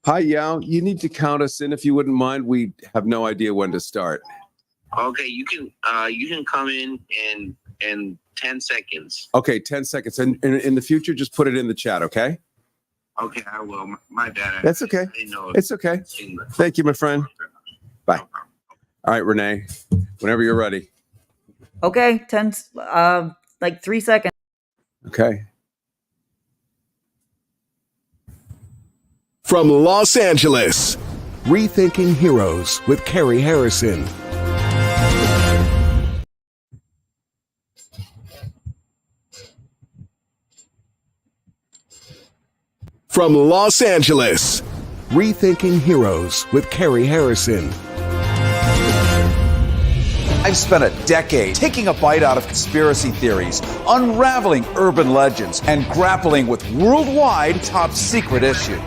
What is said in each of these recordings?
Hi, Yao. You need to count us in if you wouldn't mind. We have no idea when to start. Okay, you can come in 10 seconds. Okay, 10 seconds. And in the future, just put it in the chat, okay? Okay, I will. My bad. That's okay. It's okay. Thank you, my friend. Bye. All right, Renee, whenever you're ready. Okay, 3 seconds. Okay. From Los Angeles, Rethinking Heroes with Carrie Harrison. From Los Angeles, Rethinking Heroes with Carrie Harrison. I've spent a decade taking a bite out of conspiracy theories, unraveling urban legends, and grappling with worldwide top secret issues.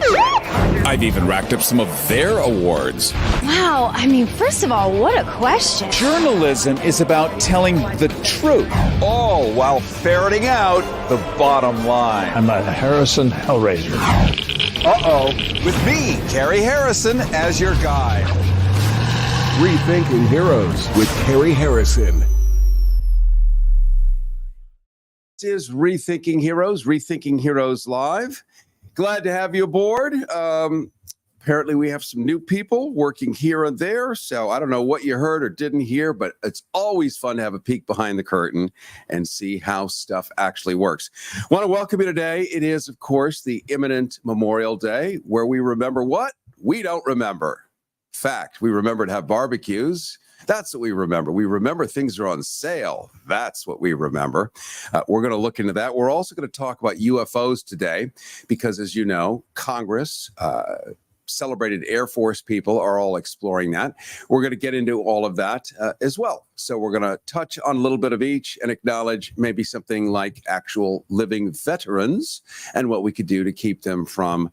I've even racked up some of their awards. Wow, I mean, first of all, what a question. Journalism is about telling the truth, all while ferreting out the bottom line. I'm a Harrison Hellraiser. Uh-oh, with me, Carrie Harrison, as your guide. Rethinking Heroes with Carrie Harrison. This is Rethinking Heroes Live. Glad to have you aboard. Apparently we have some new people working here and there. So I don't know what you heard or didn't hear, but it's always fun to have a peek behind the curtain and see how stuff actually works. Want to welcome you today. It is, of course, the imminent Memorial Day, where we remember what? We don't remember. Fact, we remember to have barbecues. That's what we remember. We remember things are on sale. That's what we remember. We're going to look into that. We're also going to talk about UFOs today because, as you know, Congress, celebrated Air Force people are all exploring that. We're going to get into all of that as well. So we're going to touch on a little bit of each and acknowledge maybe something like actual living veterans and what we could do to keep them from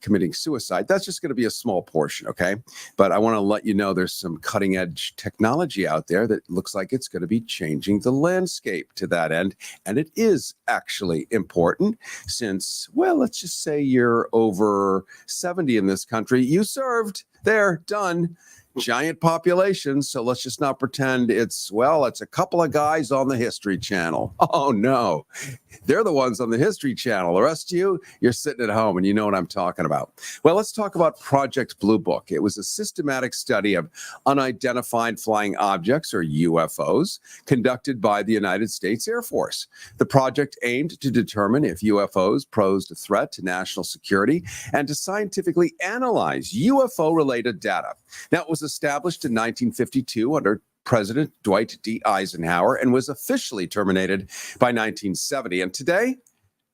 committing suicide. That's just going to be a small portion, okay? But I want to let you know there's some cutting edge technology out there that looks like it's going to be changing the landscape to that end. And it is actually important since, well, let's just say you're over 70 in this country. You served. There, done. Giant population, so let's just not pretend it's a couple of guys on the History Channel. Oh, no. They're the ones on the History Channel. The rest of you, you're sitting at home, and you know what I'm talking about. Well, let's talk about Project Blue Book. It was a systematic study of unidentified flying objects, or UFOs, conducted by the United States Air Force. The project aimed to determine if UFOs posed a threat to national security and to scientifically analyze UFO-related data. Now, it was established in 1952 under President Dwight D. Eisenhower and was officially terminated by 1970. And today,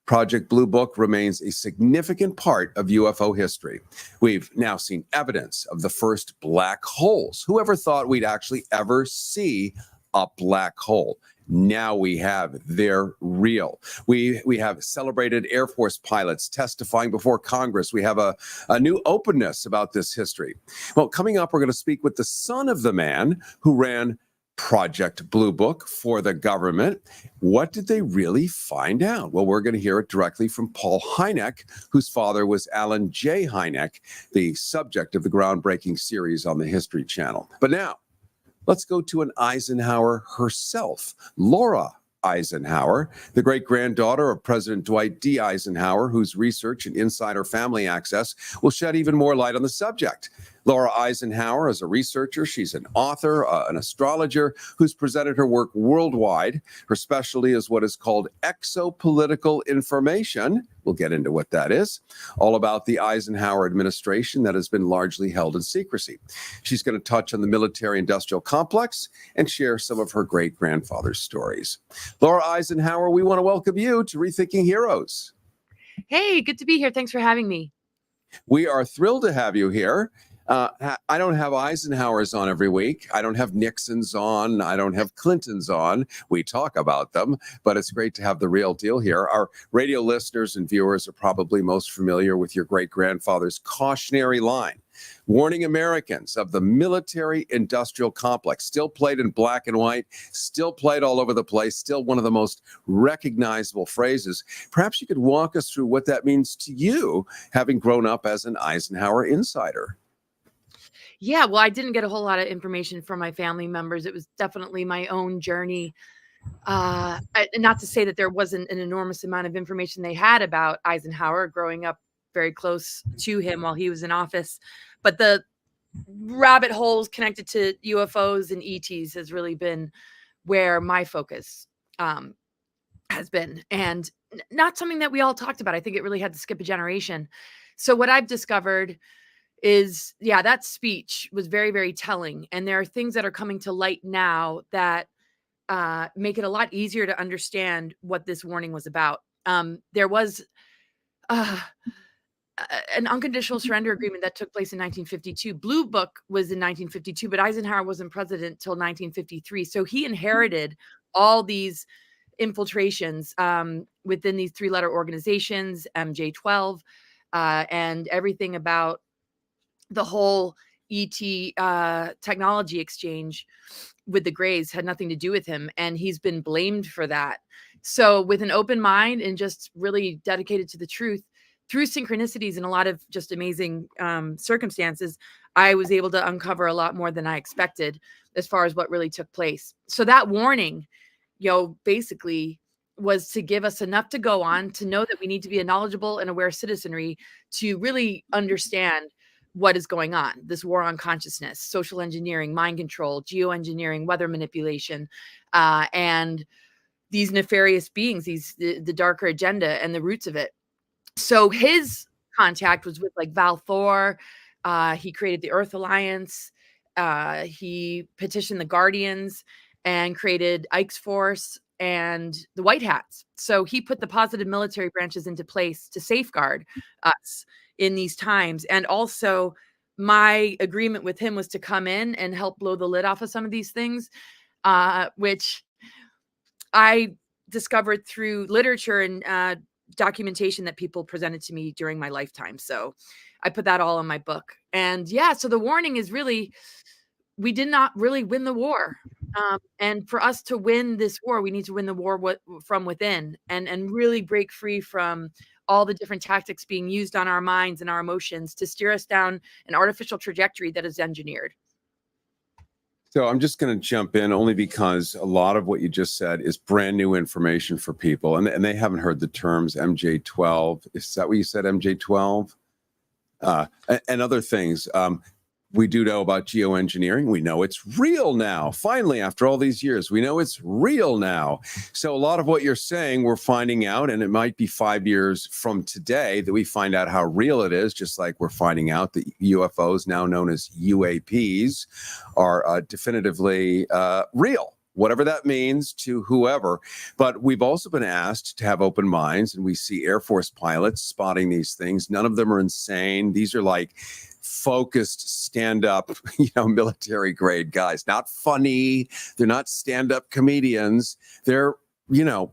Project Blue Book remains a significant part of UFO history. We've now seen evidence of the first black holes. Whoever thought we'd actually ever see a black hole? Now we have, they're real. We have celebrated Air Force pilots testifying before Congress. We have a new openness about this history. Well, coming up, we're going to speak with the son of the man who ran Project Blue Book for the government. What did they really find out? Well, we're going to hear it directly from Paul Hynek, whose father was Alan J. Hynek, the subject of the groundbreaking series on the History Channel. But now, let's go to an Eisenhower herself, Laura Eisenhower, the great-granddaughter of President Dwight D. Eisenhower, whose research and insider family access will shed even more light on the subject. Laura Eisenhower is a researcher. She's an author, an astrologer who's presented her work worldwide. Her specialty is what is called exopolitical information. We'll get into what that is. All about the Eisenhower administration that has been largely held in secrecy. She's going to touch on the military-industrial complex and share some of her great-grandfather's stories. Laura Eisenhower, we want to welcome you to Rethinking Heroes. Hey, good to be here. Thanks for having me. We are thrilled to have you here. I don't have Eisenhowers on every week. I don't have Nixons on. I don't have Clintons on. We talk about them, but it's great to have the real deal here. Our radio listeners and viewers are probably most familiar with your great-grandfather's cautionary line warning Americans of the military-industrial complex. Still played in black and white, still played all over the place, still one of the most recognizable phrases. Perhaps you could walk us through what that means to you, having grown up as an Eisenhower insider. Yeah, well, I didn't get a whole lot of information from my family members. It was definitely my own journey. Not to say that there wasn't an enormous amount of information they had about Eisenhower growing up very close to him while he was in office, but the rabbit holes connected to UFOs and ETs has really been where my focus has been, and not something that we all talked about. I think it really had to skip a generation. So what I've discovered is, yeah, that speech was very, very telling. And there are things that are coming to light now that make it a lot easier to understand what this warning was about. There was an unconditional surrender agreement that took place in 1952. Blue Book was in 1952, but Eisenhower wasn't president till 1953. So he inherited all these infiltrations within these three-letter organizations, MJ12, and everything about the whole ET technology exchange with the Greys had nothing to do with him, and he's been blamed for that. So with an open mind and just really dedicated to the truth, through synchronicities and a lot of just amazing circumstances, I was able to uncover a lot more than I expected as far as what really took place. So that warning, basically was to give us enough to go on, to know that we need to be a knowledgeable and aware citizenry to really understand what is going on. This war on consciousness, social engineering, mind control, geoengineering, weather manipulation, and these nefarious beings, the darker agenda and the roots of it. So his contact was with like Val Thor. He created the Earth Alliance. He petitioned the Guardians and created Ike's Force and the White Hats. So he put the positive military branches into place to safeguard us in these times. And also my agreement with him was to come in and help blow the lid off of some of these things, which I discovered through literature and documentation that people presented to me during my lifetime. So I put that all in my book. And yeah, so the warning is really, we did not really win the war. And for us to win this war, we need to win the war from within and really break free from all the different tactics being used on our minds and our emotions to steer us down an artificial trajectory that is engineered. So I'm just going to jump in only because a lot of what you just said is brand new information for people, and they haven't heard the terms MJ12. Is that what you said, MJ12? And other things. We do know about geoengineering. We know it's real now. Finally, after all these years, we know it's real now. So a lot of what you're saying, we're finding out, and it might be 5 years from today that we find out how real it is, just like we're finding out that UFOs, now known as UAPs, are definitively real, whatever that means to whoever. But we've also been asked to have open minds, and we see Air Force pilots spotting these things. None of them are insane. These are like focused stand-up, military grade guys. Not funny. They're not stand-up comedians. They're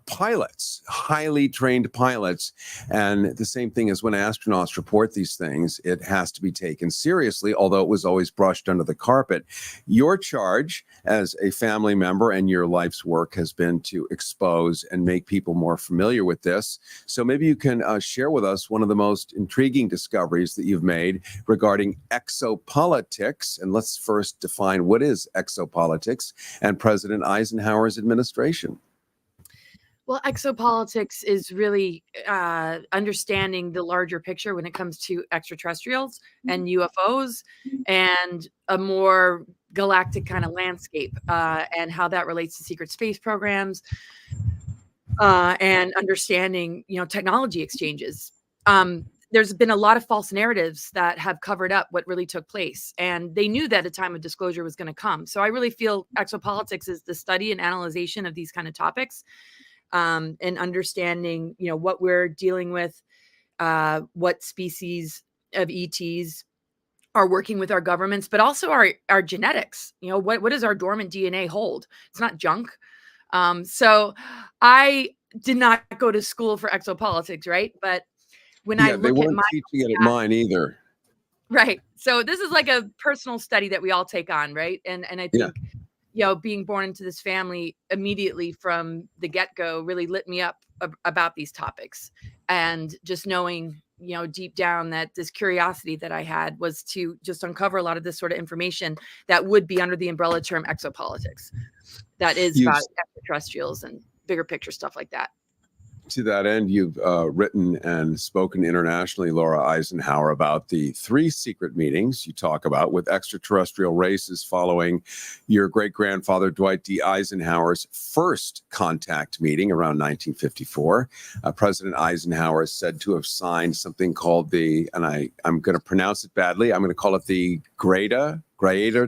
pilots, highly trained pilots. And the same thing is when astronauts report these things, it has to be taken seriously, although it was always brushed under the carpet. Your charge as a family member and your life's work has been to expose and make people more familiar with this. So maybe you can share with us one of the most intriguing discoveries that you've made regarding exopolitics. And let's first define what is exopolitics and President Eisenhower's administration. Well, exopolitics is really understanding the larger picture when it comes to extraterrestrials and UFOs and a more galactic kind of landscape and how that relates to secret space programs and understanding, technology exchanges. There's been a lot of false narratives that have covered up what really took place, and they knew that a time of disclosure was going to come. So I really feel exopolitics is the study and analyzation of these kind of topics. And understanding, what we're dealing with, what species of ETs are working with our governments, but also our genetics. What does our dormant DNA hold? It's not junk. So I did not go to school for exopolitics, right? But when I look they at weren't teaching it at mine either. Right. So this is like a personal study that we all take on, right? And I think, being born into this family immediately from the get-go really lit me up about these topics. And just knowing, deep down that this curiosity that I had was to just uncover a lot of this sort of information that would be under the umbrella term exopolitics. That is about extraterrestrials and bigger picture stuff like that. To that end, you've written and spoken internationally, Laura Eisenhower, about the 3 secret meetings you talk about with extraterrestrial races following your great-grandfather Dwight D. Eisenhower's first contact meeting around 1954. President Eisenhower is said to have signed something called and I'm going to pronounce it badly, I'm going to call it the Greada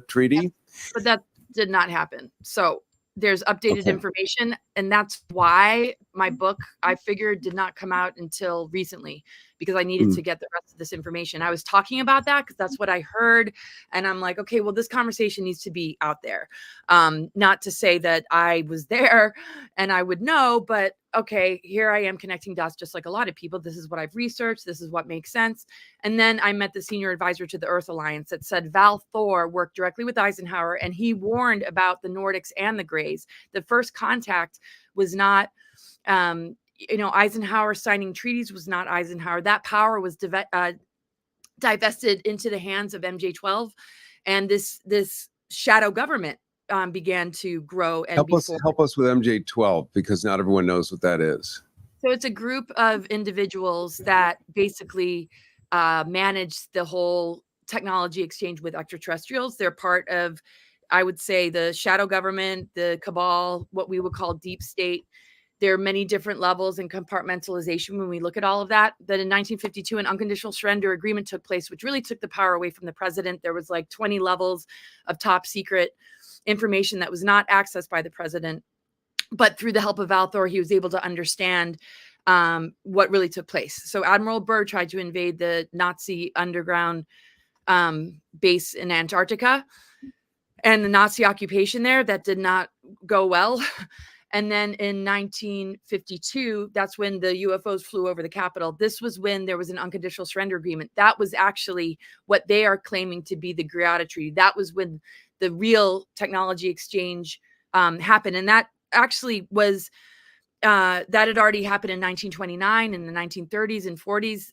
Treaty. Yeah, but that did not happen. So there's updated information, and that's why my book, I figured, did not come out until recently, because I needed to get the rest of this information. I was talking about that because that's what I heard, and I'm like, okay, well, this conversation needs to be out there. Not to say that I was there and I would know, but okay, here I am connecting dots just like a lot of people. This is what I've researched. This is what makes sense. And then I met the senior advisor to the Earth Alliance that said Val Thor worked directly with Eisenhower, and he warned about the Nordics and the Greys. The first contact was not, Eisenhower signing treaties was not Eisenhower. That power was divested into the hands of MJ-12, and this shadow government began to grow. And help us with MJ-12, because not everyone knows what that is. So it's a group of individuals that basically manage the whole technology exchange with extraterrestrials. They're part of, I would say, the shadow government, the cabal, what we would call deep state. There are many different levels and compartmentalization when we look at all of that. That in 1952, an unconditional surrender agreement took place, which really took the power away from the president. There was like 20 levels of top secret information that was not accessed by the president. But through the help of Val Thor, he was able to understand what really took place. So Admiral Byrd tried to invade the Nazi underground base in Antarctica, and the Nazi occupation there, that did not go well. And then in 1952, that's when the UFOs flew over the Capitol. This was when there was an unconditional surrender agreement. That was actually what they are claiming to be the Greada Treaty. That was when the real technology exchange happened. And that actually was, that had already happened in 1929, in the 1930s and 40s.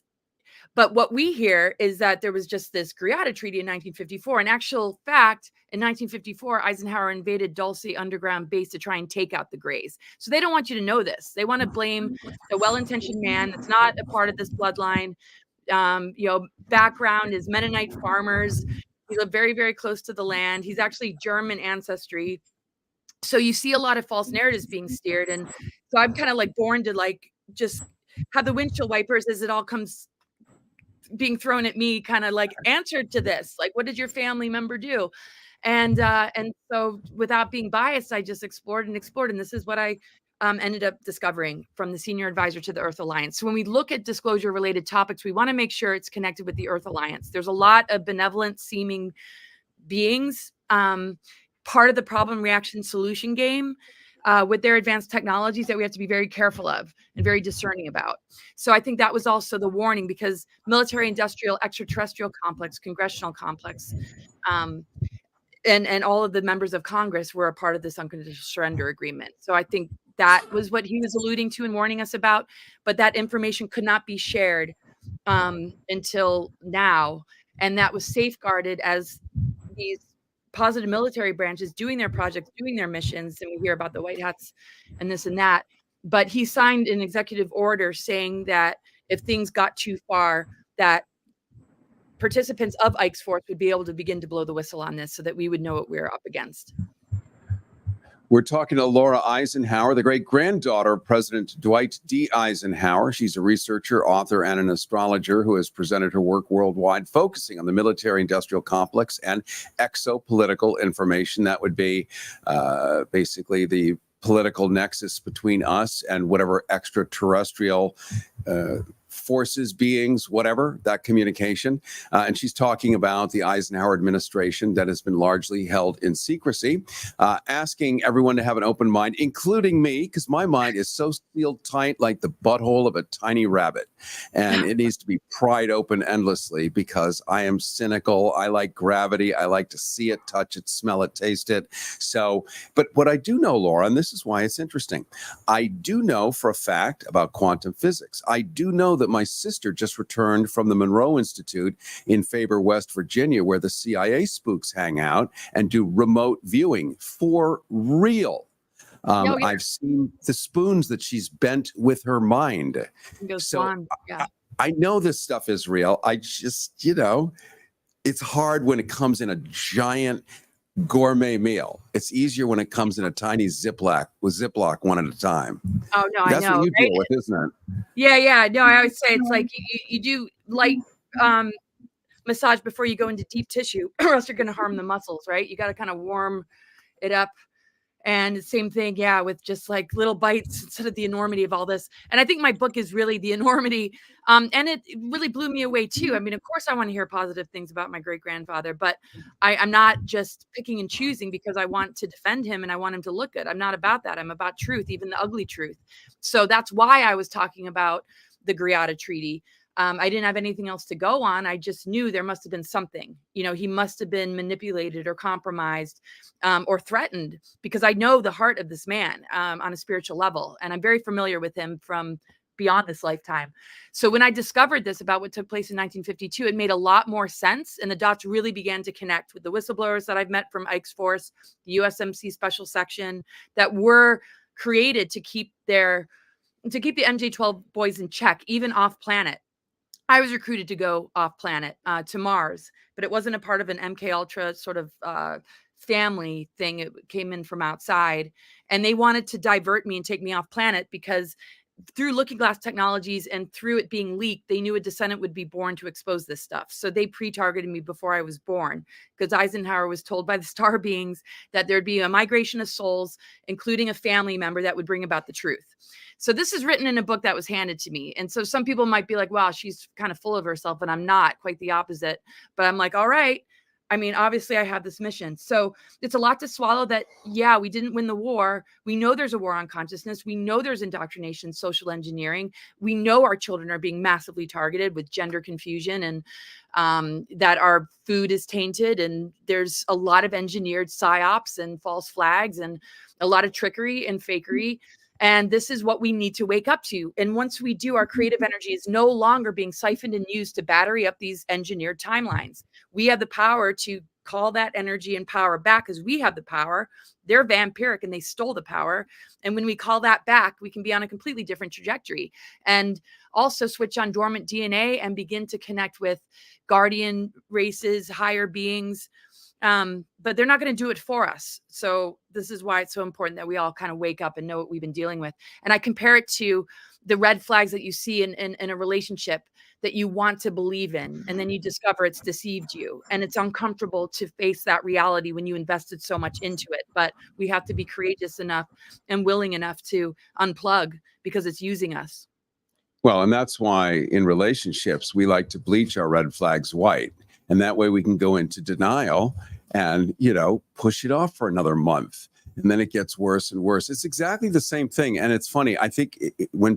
But what we hear is that there was just this Greada Treaty in 1954. In actual fact, in 1954, Eisenhower invaded Dulce underground base to try and take out the Greys. So they don't want you to know this. They want to blame the well-intentioned man that's not a part of this bloodline. Background is Mennonite farmers. He lived very, very close to the land. He's actually German ancestry. So you see a lot of false narratives being steered. And so I'm kind of like born to like just have the windshield wipers as it all comes being thrown at me, kind of like answered to this, like, what did your family member do? And so without being biased, I just explored. And this is what I ended up discovering from the senior advisor to the Earth Alliance. So when we look at disclosure related topics, we want to make sure it's connected with the Earth Alliance. There's a lot of benevolent seeming beings, part of the problem reaction solution game with their advanced technologies that we have to be very careful of and very discerning about. So I think that was also the warning, because military industrial extraterrestrial complex, congressional complex, and all of the members of Congress were a part of this unconditional surrender agreement. So I think that was what he was alluding to and warning us about. But that information could not be shared until now. And that was safeguarded as these positive military branches doing their projects, doing their missions. And we hear about the white hats and this and that. But he signed an executive order saying that if things got too far, that participants of Ike's Force would be able to begin to blow the whistle on this so that we would know what we were up against. We're talking to Laura Eisenhower, the great-granddaughter of President Dwight D. Eisenhower. She's a researcher, author, and an astrologer who has presented her work worldwide, focusing on the military-industrial complex and exopolitical information. That would be basically the political nexus between us and whatever extraterrestrial forces, beings, whatever, that communication. And she's talking about the Eisenhower administration that has been largely held in secrecy, asking everyone to have an open mind, including me, because my mind is so sealed tight like the butthole of a tiny rabbit. And it needs to be pried open endlessly because I am cynical. I like gravity. I like to see it, touch it, smell it, taste it. So, but what I do know, Laura, and this is why it's interesting, I do know for a fact about quantum physics. I do know that my sister just returned from the Monroe Institute in Faber, West Virginia, where the CIA spooks hang out and do remote viewing for real. I've seen the spoons that she's bent with her mind. So I know this stuff is real. I just, it's hard when it comes in a giant gourmet meal. It's easier when it comes in a tiny Ziploc one at a time. Oh no, That's I know. what you deal with, isn't it? Yeah. No, I always say it's like you do light massage before you go into deep tissue, or else you're going to harm the muscles, right? You got to kind of warm it up. And same thing, with just like little bites instead of the enormity of all this. And I think my book is really the enormity. And it really blew me away too. I mean, of course I want to hear positive things about my great grandfather, but I'm not just picking and choosing because I want to defend him and I want him to look good. I'm not about that. I'm about truth, even the ugly truth. So that's why I was talking about the Greada Treaty. I didn't have anything else to go on. I just knew there must have been something. He must have been manipulated or compromised or threatened, because I know the heart of this man on a spiritual level. And I'm very familiar with him from beyond this lifetime. So when I discovered this about what took place in 1952, it made a lot more sense. And the dots really began to connect with the whistleblowers that I've met from Ike's Force, the USMC Special Section, that were created to keep the MJ-12 boys in check, even off planet. I was recruited to go off planet to Mars, but it wasn't a part of an MK Ultra sort of family thing. It came in from outside, and they wanted to divert me and take me off planet because through Looking Glass Technologies and through it being leaked, they knew a descendant would be born to expose this stuff. So they pre-targeted me before I was born, because Eisenhower was told by the star beings that there'd be a migration of souls, including a family member that would bring about the truth. So this is written in a book that was handed to me. And so some people might be like, wow, she's kind of full of herself. And I'm not, quite the opposite. But I'm like, all right. I mean, obviously I have this mission. So it's a lot to swallow that, we didn't win the war. We know there's a war on consciousness. We know there's indoctrination, social engineering. We know our children are being massively targeted with gender confusion, and that our food is tainted. And there's a lot of engineered psyops and false flags and a lot of trickery and fakery. And this is what we need to wake up to. And once we do, our creative energy is no longer being siphoned and used to battery up these engineered timelines. We have the power to call that energy and power back, because we have the power. They're vampiric and they stole the power. And when we call that back, we can be on a completely different trajectory, and also switch on dormant DNA and begin to connect with guardian races, higher beings. But they're not going to do it for us. So this is why it's so important that we all kind of wake up and know what we've been dealing with. And I compare it to the red flags that you see in a relationship that you want to believe in, and then you discover it's deceived you. And it's uncomfortable to face that reality when you invested so much into it. But we have to be courageous enough and willing enough to unplug, because it's using us. Well, and that's why in relationships, we like to bleach our red flags white. And that way we can go into denial and, push it off for another month. And then it gets worse and worse. It's exactly the same thing. And it's funny. I think when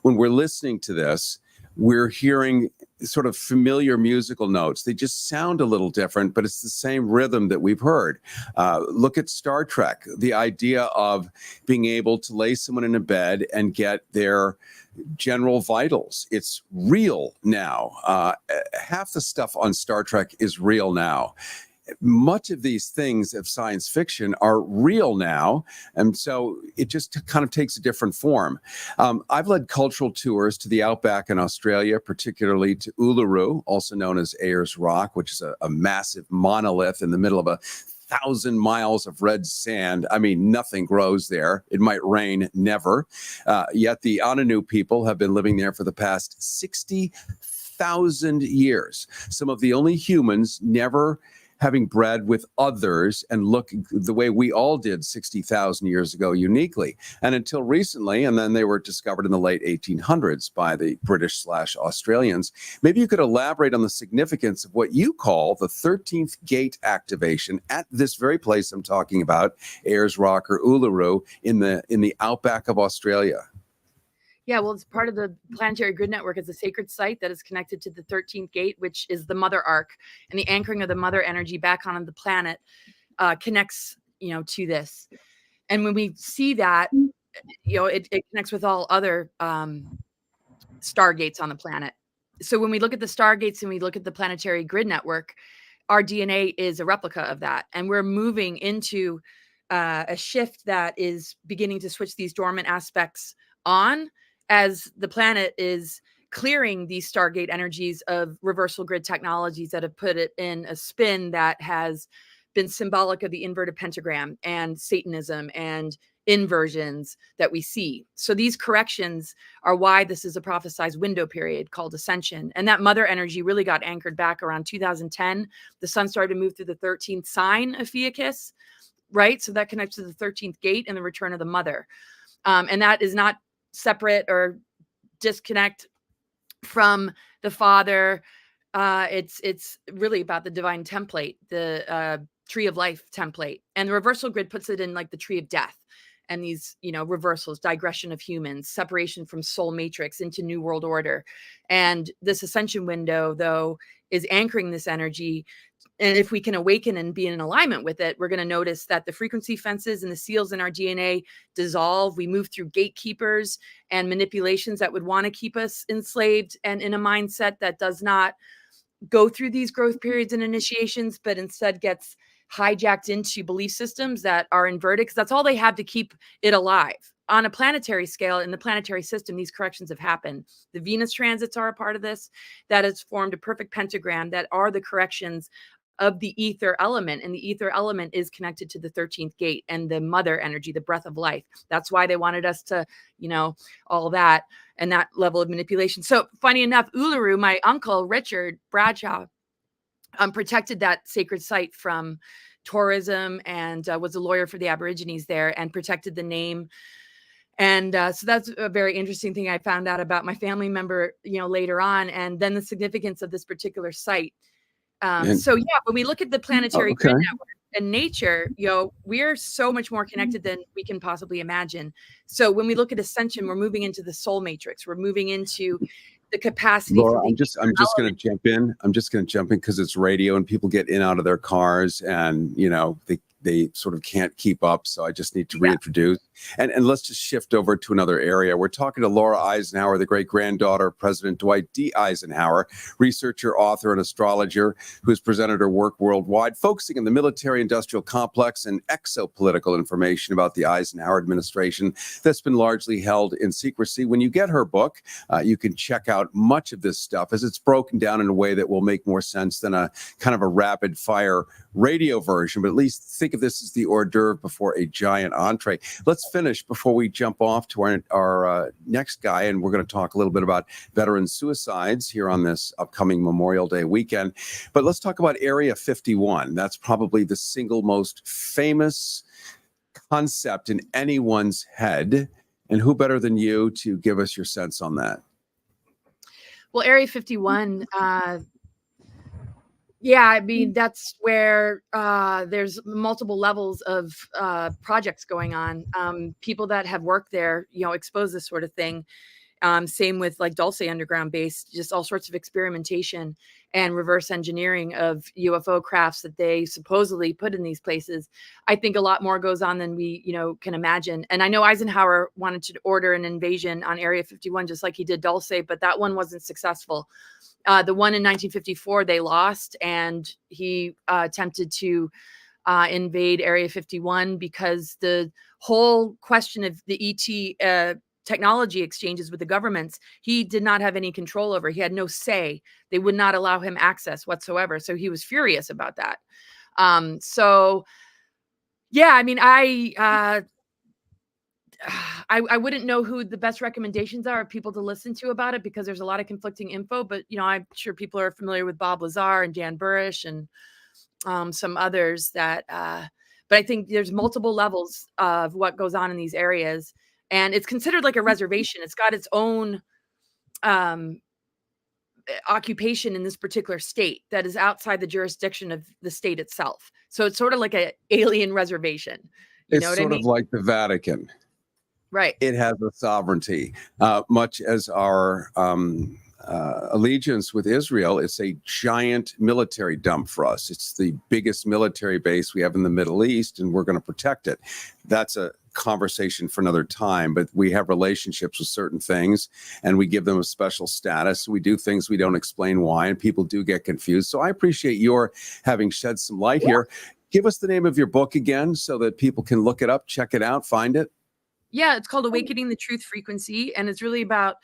we're listening to this, we're hearing sort of familiar musical notes. They just sound a little different, but it's the same rhythm that we've heard. Look at Star Trek, the idea of being able to lay someone in a bed and get their general vitals. It's real now. Half the stuff on Star Trek is real now. Much of these things of science fiction are real now. And so it just kind of takes a different form. I've led cultural tours to the outback in Australia, particularly to Uluru, also known as Ayers Rock, which is a massive monolith in the middle of 1,000 miles of red sand. I mean, nothing grows there. It might rain, never. Yet the Ananu people have been living there for the past 60,000 years. Some of the only humans never having bred with others and look the way we all did 60,000 years ago uniquely. And until recently, and then they were discovered in the late 1800s by the British/Australians. Maybe you could elaborate on the significance of what you call the 13th gate activation at this very place I'm talking about, Ayers Rock or Uluru in the outback of Australia. Yeah, well, it's part of the planetary grid network. It's a sacred site that is connected to the 13th gate, which is the mother arc, and the anchoring of the mother energy back on the planet connects, to this. And when we see that, it connects with all other stargates on the planet. So when we look at the stargates and we look at the planetary grid network, our DNA is a replica of that, and we're moving into a shift that is beginning to switch these dormant aspects on, as the planet is clearing these stargate energies of reversal grid technologies that have put it in a spin that has been symbolic of the inverted pentagram and Satanism and inversions that we see. So these corrections are why this is a prophesized window period called ascension. And that mother energy really got anchored back around 2010. The sun started to move through the 13th sign of Ophiuchus, right? So that connects to the 13th gate and the return of the mother. And that is not separate or disconnect from the father. It's really about the divine template, the tree of life template. And the reversal grid puts it in like the tree of death. And these, reversals, digression of humans, separation from soul matrix into new world order. And this ascension window, though, is anchoring this energy. And if we can awaken and be in alignment with it, we're going to notice that the frequency fences and the seals in our DNA dissolve. We move through gatekeepers and manipulations that would want to keep us enslaved and in a mindset that does not go through these growth periods and initiations, but instead gets hijacked into belief systems that are inverted, because that's all they have to keep it alive. On a planetary scale, in the planetary system, these corrections have happened. The Venus transits are a part of this. That has formed a perfect pentagram that are the corrections of the ether element. And the ether element is connected to the 13th gate and the mother energy, the breath of life. That's why they wanted us to, all that and that level of manipulation. So funny enough, Uluru, my uncle, Richard Bradshaw, protected that sacred site from tourism and was a lawyer for the Aborigines there and protected the name. And so that's a very interesting thing I found out about my family member, later on, and then the significance of this particular site. So yeah, when we look at the planetary grid network and nature, we're so much more connected than we can possibly imagine. So when we look at ascension, we're moving into the soul matrix. We're moving into the capacity. Laura, I'm just going to jump in. I'm just going to jump in because it's radio and people get in and out of their cars and, they sort of can't keep up. So I just need to reintroduce. And let's just shift over to another area. We're talking to Laura Eisenhower, the great-granddaughter of President Dwight D. Eisenhower, researcher, author, and astrologer who has presented her work worldwide, focusing on the military-industrial complex and exopolitical information about the Eisenhower administration that's been largely held in secrecy. When you get her book, you can check out much of this stuff as it's broken down in a way that will make more sense than a kind of a rapid-fire radio version. But at least think of this as the hors d'oeuvre before a giant entree. Let's finish before we jump off to our next guy, and we're going to talk a little bit about veteran suicides here on this upcoming Memorial Day weekend. But let's talk about Area 51. That's probably the single most famous concept in anyone's head. And who better than you to give us your sense on that? Well, Area 51, yeah, I mean, that's where there's multiple levels of projects going on. People that have worked there, expose this sort of thing. Same with like Dulce Underground Base, just all sorts of experimentation and reverse engineering of UFO crafts that they supposedly put in these places. I think a lot more goes on than we, can imagine. And I know Eisenhower wanted to order an invasion on Area 51, just like he did Dulce, but that one wasn't successful. The one in 1954, they lost, and he attempted to invade Area 51 because the whole question of the ET technology exchanges with the governments, he did not have any control over. He had no say. They would not allow him access whatsoever. So he was furious about that. So, yeah, I mean, I wouldn't know who the best recommendations are of people to listen to about it, because there's a lot of conflicting info, but I'm sure people are familiar with Bob Lazar and Dan Burish and some others that, but I think there's multiple levels of what goes on in these areas, and it's considered like a reservation. It's got its own occupation in this particular state that is outside the jurisdiction of the state itself. So it's sort of like an alien reservation. You know what I Sort mean? of like the Vatican. Right. It has a sovereignty, much as our allegiance with Israel. It's a giant military dump for us. It's the biggest military base we have in the Middle East, and we're going to protect it. That's a conversation for another time, but we have relationships with certain things and we give them a special status. We do things we don't explain why, and people do get confused. So I appreciate your having shed some light here. Give us the name of your book again so that people can look it up, check it out, find it. Yeah, it's called Awakening the Truth Frequency, and it's really about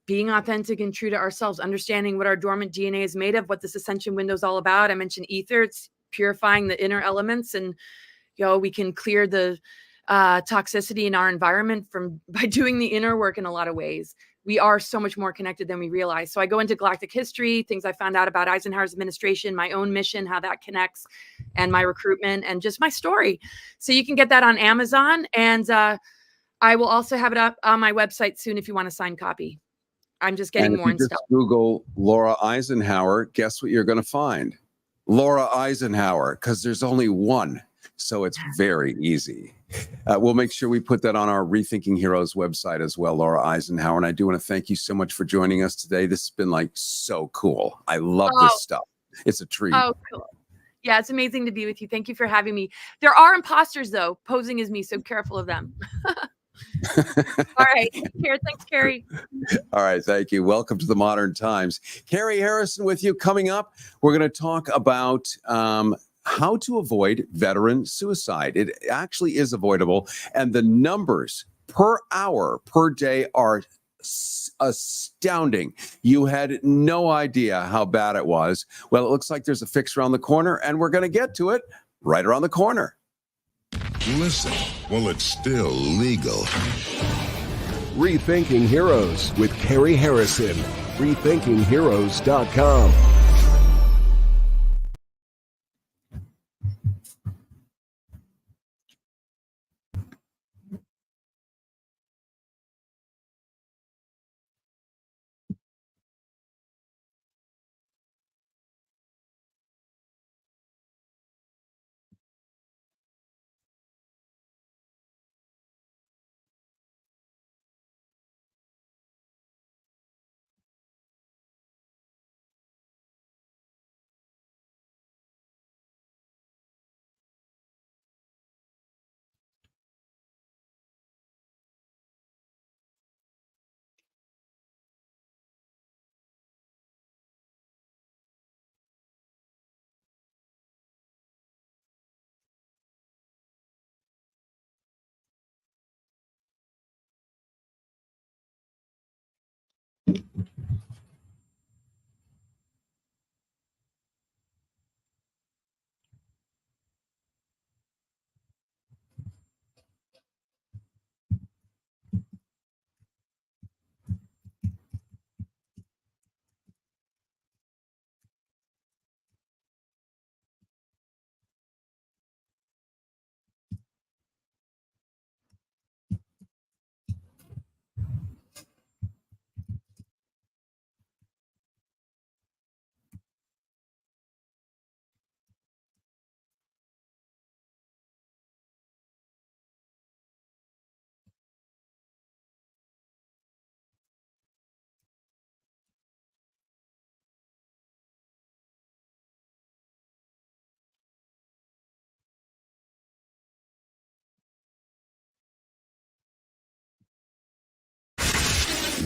being authentic and true to ourselves, understanding what our dormant DNA is made of, what this ascension window is all about. I mentioned ether. It's purifying the inner elements, and we can clear the toxicity in our environment by doing the inner work in a lot of ways. We are so much more connected than we realize. So I go into galactic history, things I found out about Eisenhower's administration, my own mission, how that connects, and my recruitment, and just my story. So you can get that on Amazon, and I will also have it up on my website soon if you want a signed copy. I'm just getting more and stuff. Just Google Laura Eisenhower. Guess what you're going to find? Laura Eisenhower, because there's only one. So it's very easy. We'll make sure we put that on our Rethinking Heroes website as well, Laura Eisenhower. And I do want to thank you so much for joining us today. This has been like so cool. I love this stuff. It's a treat. Oh, cool. Yeah, it's amazing to be with you. Thank you for having me. There are imposters, though, posing as me, so careful of them. All right. Here, thanks, Carrie. All right. Thank you. Welcome to the Modern Times. Carrie Harrison with you. Coming up, we're going to talk about how to avoid veteran suicide. It actually is avoidable. And the numbers per hour, per day are astounding. You had no idea how bad it was. Well, it looks like there's a fix around the corner, and we're going to get to it right around the corner. Listen, well, it's still legal. Rethinking Heroes with Carrie Harrison. RethinkingHeroes.com.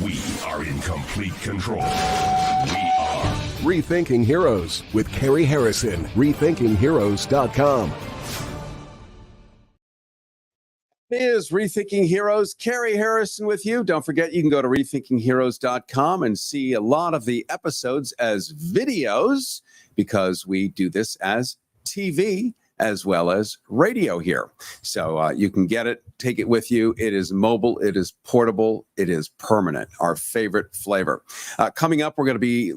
We are in complete control. We are Rethinking Heroes with Carrie Harrison. RethinkingHeroes.com. It is Rethinking Heroes. Carrie Harrison with you. Don't forget, you can go to RethinkingHeroes.com and see a lot of the episodes as videos, because we do this as TV as well as radio here. So you can get it, take it with you. It is mobile, it is portable, it is permanent, our favorite flavor. Coming up, we're going to be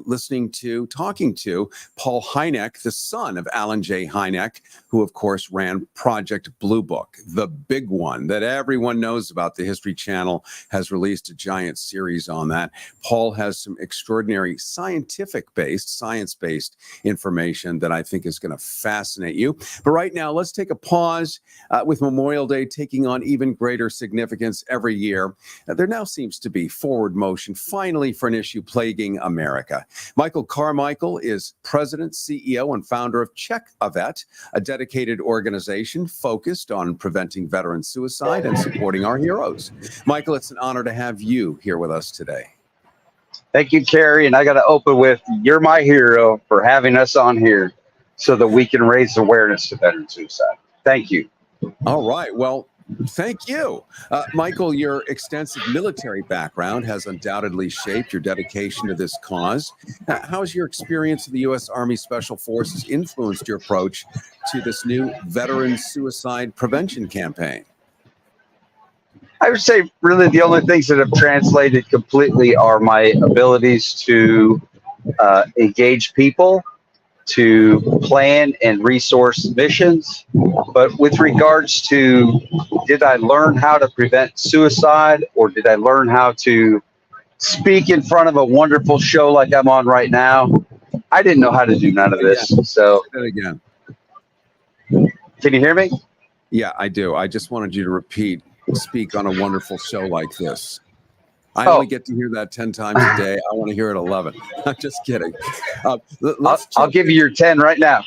talking to Paul Hynek, the son of Alan J. Hynek, who, of course, ran Project Blue Book, the big one that everyone knows about. The History Channel has released a giant series on that. Paul has some extraordinary science-based information that I think is going to fascinate you. But right now, let's take a pause with Memorial Day taking on even greater significance every year. There now seems to be forward motion, finally, for an issue plaguing America. Michael Carmichael is president, CEO, and founder of Check a Vet, a dedicated organization focused on preventing veteran suicide and supporting our heroes. Michael, it's an honor to have you here with us today. Thank you, Carrie. And I got to open with, you're my hero for having us on here so that we can raise awareness to veteran suicide. Thank you. All right. Well, thank you. Michael, your extensive military background has undoubtedly shaped your dedication to this cause. How has your experience in the U.S. Army Special Forces influenced your approach to this new veteran suicide prevention campaign? I would say really the only things that have translated completely are my abilities to engage people, to plan and resource missions. But with regards to, did I learn how to prevent suicide, or did I learn how to speak in front of a wonderful show like I'm on right now? I didn't know how to do none of this. So again, can you hear me? Yeah, I do. I just wanted you to speak on a wonderful show like this. I only get to hear that 10 times a day. I want to hear it 11. I'm just kidding. I'll give you your 10 right now.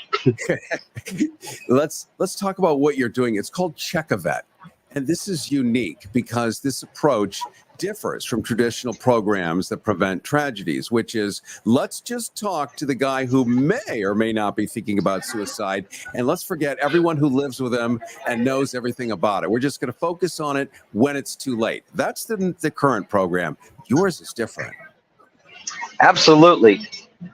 Let's talk about what you're doing. It's called Check a Vet. And this is unique because this approach differs from traditional programs that prevent tragedies, which is, let's just talk to the guy who may or may not be thinking about suicide, and let's forget everyone who lives with him and knows everything about it. We're just going to focus on it when it's too late. That's the current program. Yours is different. Absolutely.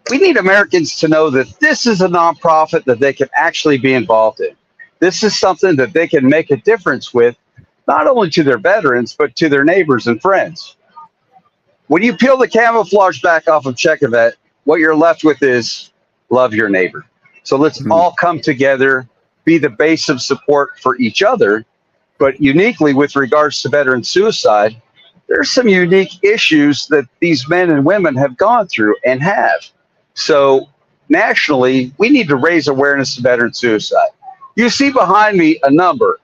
We need Americans to know that this is a nonprofit that they can actually be involved in. This is something that they can make a difference with, not only to their veterans, but to their neighbors and friends. When you peel the camouflage back off of Check a Vet, what you're left with is love your neighbor. So let's all come together, be the base of support for each other. But uniquely with regards to veteran suicide, there's some unique issues that these men and women have gone through and have. So nationally, we need to raise awareness to veteran suicide. You see behind me a number.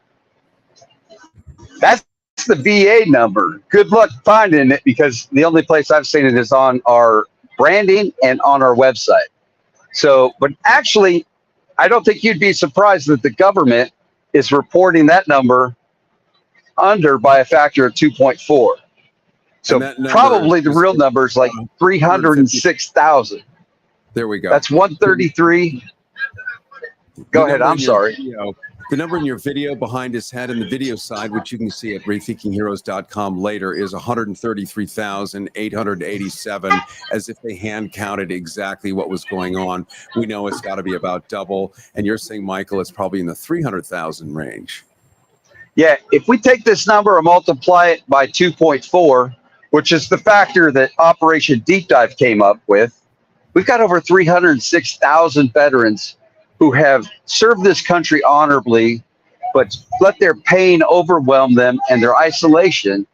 That's the VA number. Good luck finding it, because the only place I've seen it is on our branding and on our website. So, but actually, I don't think you'd be surprised that the government is reporting that number under by a factor of 2.4. So probably the real number is like 306,000. There we go. That's 133. Go ahead. I'm sorry. The number in your video behind his head and the video side, which you can see at rethinkingheroes.com later, is 133,887, as if they hand counted exactly what was going on. We know it's got to be about double. And you're saying, Michael, it's probably in the 300,000 range. Yeah, if we take this number and multiply it by 2.4, which is the factor that Operation Deep Dive came up with, we've got over 306,000 veterans who have served this country honorably, but let their pain overwhelm them and their isolation,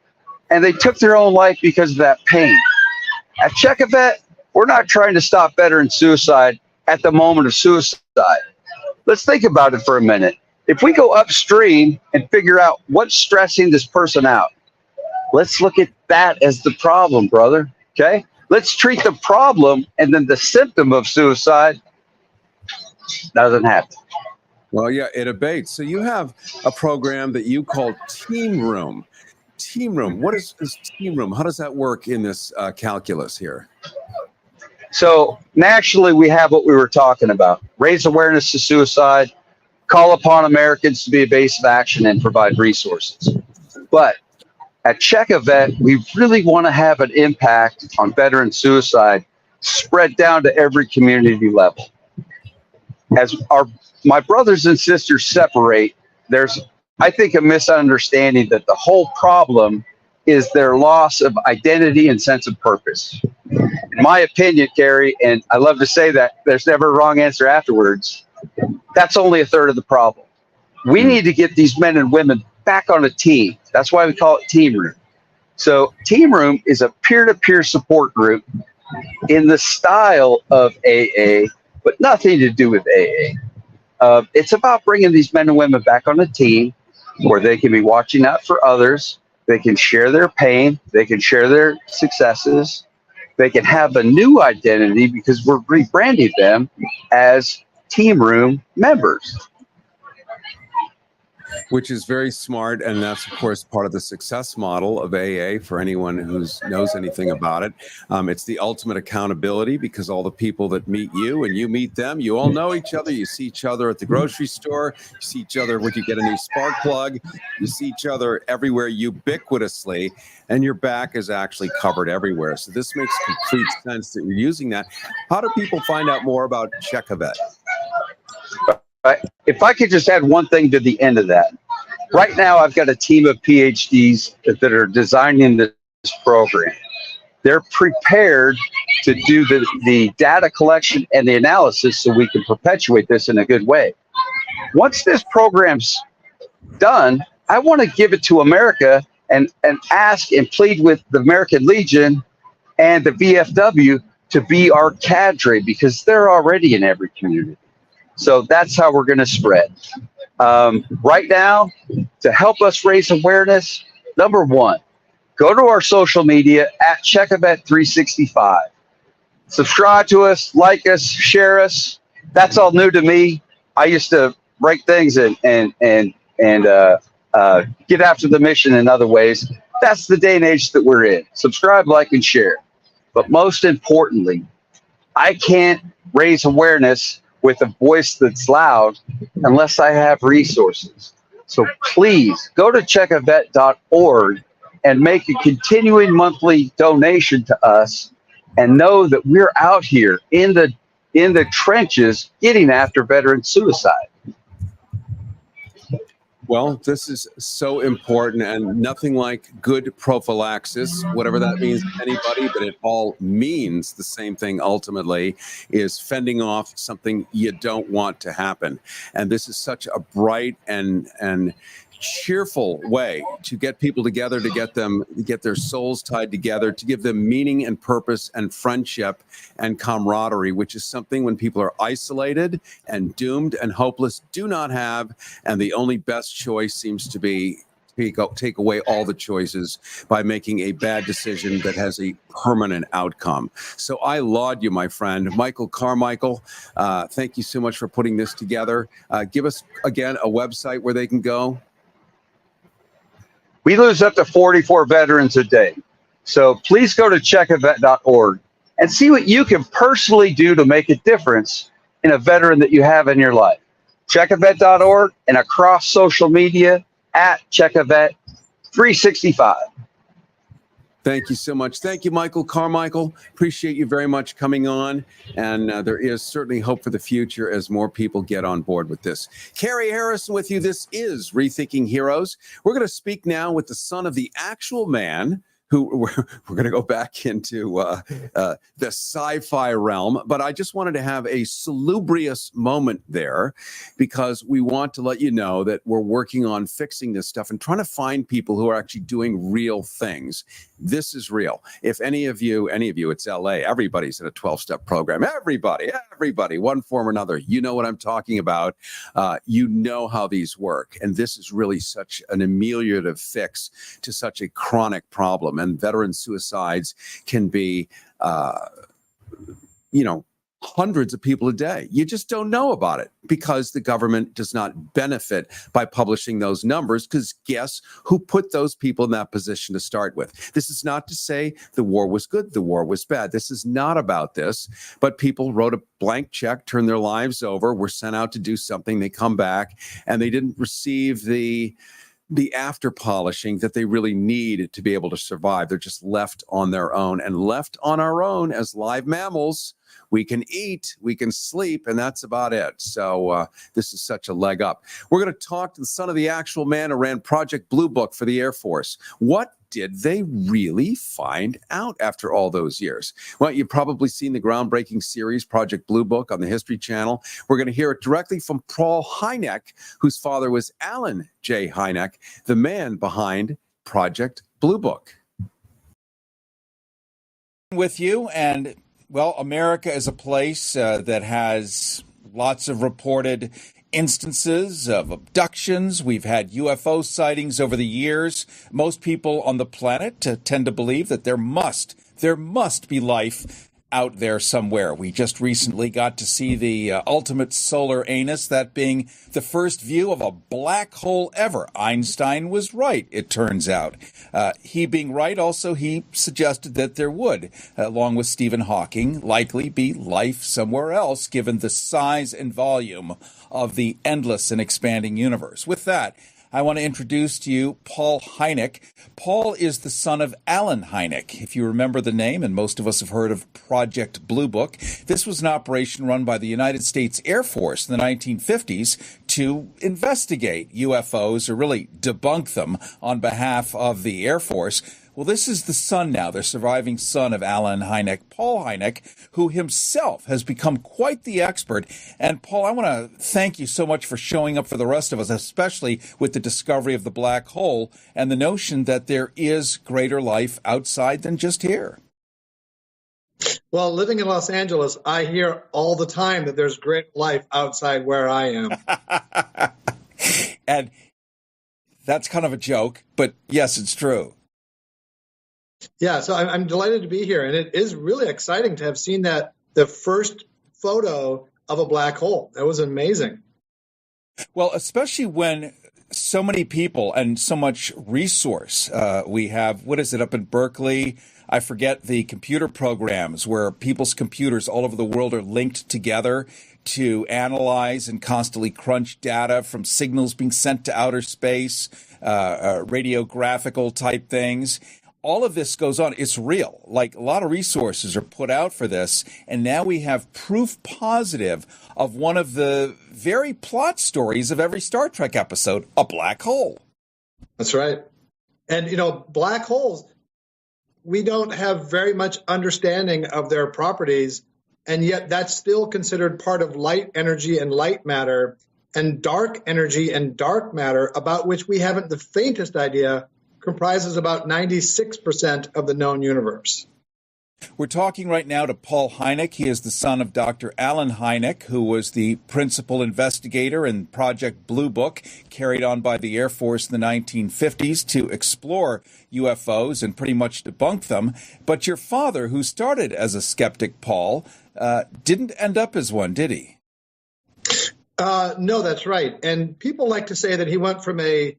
and they took their own life because of that pain. At Check a Vet, we're not trying to stop veteran suicide at the moment of suicide. Let's think about it for a minute. If we go upstream and figure out what's stressing this person out, let's look at that as the problem, brother, okay? Let's treat the problem, and then the symptom of suicide doesn't happen. Well, yeah, it abates. So you have a program that you call Team Room. Team Room. What is Team Room? How does that work in this calculus here? So nationally, we have what we were talking about: raise awareness to suicide, call upon Americans to be a base of action, and provide resources. But at Check a Vet, we really want to have an impact on veteran suicide spread down to every community level. As our my brothers and sisters separate, there's, I think, a misunderstanding that the whole problem is their loss of identity and sense of purpose. In my opinion, Gary, and I love to say that there's never a wrong answer afterwards, that's only a third of the problem. We need to get these men and women back on a team. That's why we call it Team Room. So Team Room is a peer-to-peer support group in the style of AA, but nothing to do with AA. It's about bringing these men and women back on a team where they can be watching out for others. They can share their pain. They can share their successes. They can have a new identity because we're rebranding them as Team Room members. Which is very smart, and that's of course part of the success model of AA for anyone who knows anything about it. It's the ultimate accountability because all the people that meet you and you meet them, you all know each other. You see each other at the grocery store. You see each other when you get a new spark plug. You see each other everywhere ubiquitously, and your back is actually covered everywhere. So this makes complete sense that you're using that. How do people find out more about Check a Vet? If I could just add one thing to the end of that. Right now, I've got a team of PhDs that are designing this program. They're prepared to do the data collection and the analysis so we can perpetuate this in a good way. Once this program's done, I want to give it to America and ask and plead with the American Legion and the VFW to be our cadre because they're already in every community. So that's how we're going to spread. Right now, to help us raise awareness, number one, go to our social media at CheckAVet365. Subscribe to us, like us, share us. That's all new to me. I used to write things and get after the mission in other ways. That's the day and age that we're in. Subscribe, like, and share. But most importantly, I can't raise awareness with a voice that's loud unless I have resources. So please go to checkavet.org and make a continuing monthly donation to us and know that we're out here in the trenches getting after veteran suicide. Well, this is so important and nothing like good prophylaxis, whatever that means to anybody, but it all means the same thing ultimately, is fending off something you don't want to happen. And this is such a bright and cheerful way to get people together, to get their souls tied together, to give them meaning and purpose and friendship and camaraderie, which is something when people are isolated and doomed and hopeless do not have. And the only best choice seems to be take away all the choices by making a bad decision that has a permanent outcome. So I laud you, my friend. Michael Carmichael, thank you so much for putting this together. Give us, again, a website where they can go. We lose up to 44 veterans a day. So please go to checkavet.org and see what you can personally do to make a difference in a veteran that you have in your life. Checkavet.org and across social media at checkavet365. Thank you so much. Thank you, Michael Carmichael. Appreciate you very much coming on. And there is certainly hope for the future as more people get on board with this. Carrie Harrison with you. This is Rethinking Heroes. We're going to speak now with the son of the actual man who we're going to go back into the sci-fi realm. But I just wanted to have a salubrious moment there because we want to let you know that we're working on fixing this stuff and trying to find people who are actually doing real things. This is real. If any of you, it's LA, everybody's in a 12-step program. Everybody, one form or another. You know what I'm talking about. You know how these work. And this is really such an ameliorative fix to such a chronic problem. And veteran suicides can be, hundreds of people a day. You just don't know about it because the government does not benefit by publishing those numbers because guess who put those people in that position to start with? This is not to say the war was good, the war was bad. This is not about this, but people wrote a blank check, turned their lives over, were sent out to do something, they come back, and they didn't receive the the after polishing that they really need to be able to survive. They're just left on their own, and left on our own as live mammals. We can eat, we can sleep, and that's about it. So this is such a leg up. We're going to talk to the son of the actual man who ran Project Blue Book for the Air Force. What did they really find out after all those years? Well, you've probably seen the groundbreaking series Project Blue Book on the History Channel. We're going to hear it directly from Paul Hynek, whose father was Alan J. Hynek, the man behind Project Blue Book. With you, and well, America is a place that has lots of reported instances of abductions. We've had UFO sightings over the years. Most people on the planet tend to believe that there must be life out there somewhere. We just recently got to see the ultimate solar anus, that being the first view of a black hole ever. Einstein was right, it turns out. He being right, also, he suggested that there would, along with Stephen Hawking, likely be life somewhere else, given the size and volume of the endless and expanding universe. With that, I want to introduce to you Paul Hynek. Paul is the son of Alan Hynek, if you remember the name, and most of us have heard of Project Blue Book. This was an operation run by the United States Air Force in the 1950s to investigate UFOs, or really debunk them on behalf of the Air Force. Well, this is the son now, the surviving son of Alan Hynek, Paul Hynek, who himself has become quite the expert. And Paul, I want to thank you so much for showing up for the rest of us, especially with the discovery of the black hole and the notion that there is greater life outside than just here. Well, living in Los Angeles, I hear all the time that there's great life outside where I am. And that's kind of a joke, but yes, it's true. Yeah, so I'm delighted to be here, and it is really exciting to have seen the first photo of a black hole. That was amazing. Well, especially when so many people and so much resource we have. What is it up in Berkeley? I forget the computer programs where people's computers all over the world are linked together to analyze and constantly crunch data from signals being sent to outer space, radiographical type things. All of this goes on. It's real. Like, a lot of resources are put out for this. And now we have proof positive of one of the very plot stories of every Star Trek episode, a black hole. That's right. And, black holes, we don't have very much understanding of their properties. And yet that's still considered part of light energy and light matter, and dark energy and dark matter, about which we haven't the faintest idea, comprises about 96% of the known universe. We're talking right now to Paul Hynek. He is the son of Dr. Alan Hynek, who was the principal investigator in Project Blue Book, carried on by the Air Force in the 1950s to explore UFOs and pretty much debunk them. But your father, who started as a skeptic, Paul, didn't end up as one, did he? No, that's right. And people like to say that he went from a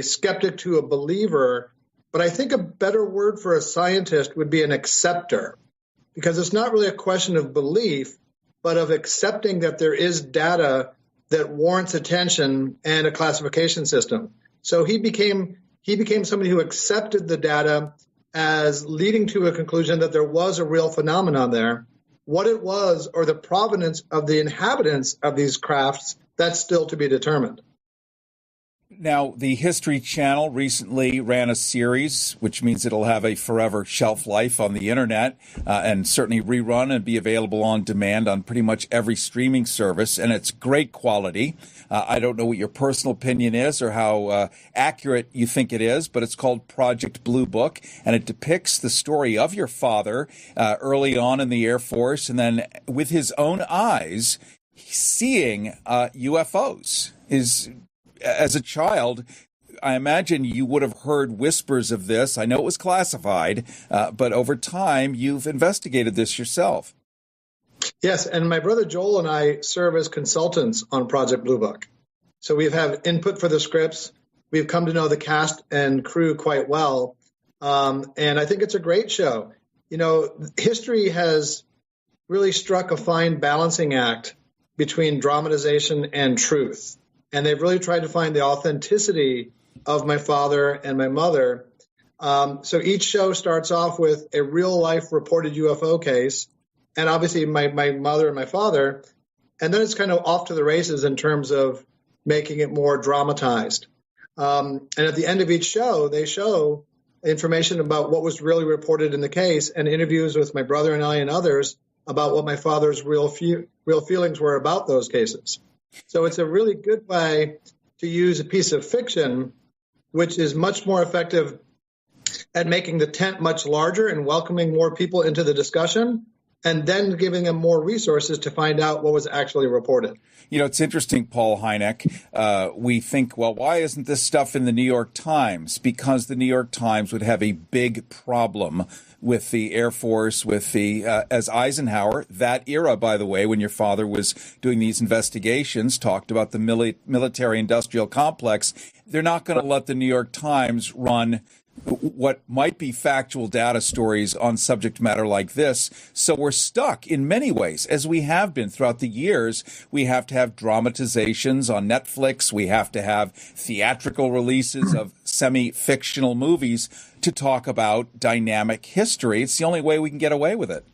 skeptic to a believer, but I think a better word for a scientist would be an acceptor, because it's not really a question of belief, but of accepting that there is data that warrants attention and a classification system. So he became somebody who accepted the data as leading to a conclusion that there was a real phenomenon there. What it was, or the provenance of the inhabitants of these crafts, that's still to be determined. Now, the History Channel recently ran a series, which means it'll have a forever shelf life on the internet, and certainly rerun and be available on demand on pretty much every streaming service. And it's great quality. I don't know what your personal opinion is or how accurate you think it is, but it's called Project Blue Book, and it depicts the story of your father early on in the Air Force, and then with his own eyes, seeing UFOs. As a child, I imagine you would have heard whispers of this. I know it was classified, but over time, you've investigated this yourself. Yes, and my brother Joel and I serve as consultants on Project Blue Book. So we've had input for the scripts. We've come to know the cast and crew quite well. And I think it's a great show. History has really struck a fine balancing act between dramatization and truth. And they've really tried to find the authenticity of my father and my mother. So each show starts off with a real life reported UFO case, and obviously my mother and my father, and then it's kind of off to the races in terms of making it more dramatized. And at the end of each show, they show information about what was really reported in the case and interviews with my brother and I and others about what my father's real feelings were about those cases. So it's a really good way to use a piece of fiction, which is much more effective at making the tent much larger and welcoming more people into the discussion, and then giving them more resources to find out what was actually reported. You know, it's interesting, Paul Hynek. We think, well, why isn't this stuff in the New York Times? Because the New York Times would have a big problem with the Air Force, with the, as Eisenhower, that era, by the way, when your father was doing these investigations, talked about the military-industrial complex. They're not going to let the New York Times run what might be factual data stories on subject matter like this. So we're stuck in many ways, as we have been throughout the years. We have to have dramatizations on Netflix. We have to have theatrical releases of semi-fictional movies to talk about dynamic history. It's the only way we can get away with it.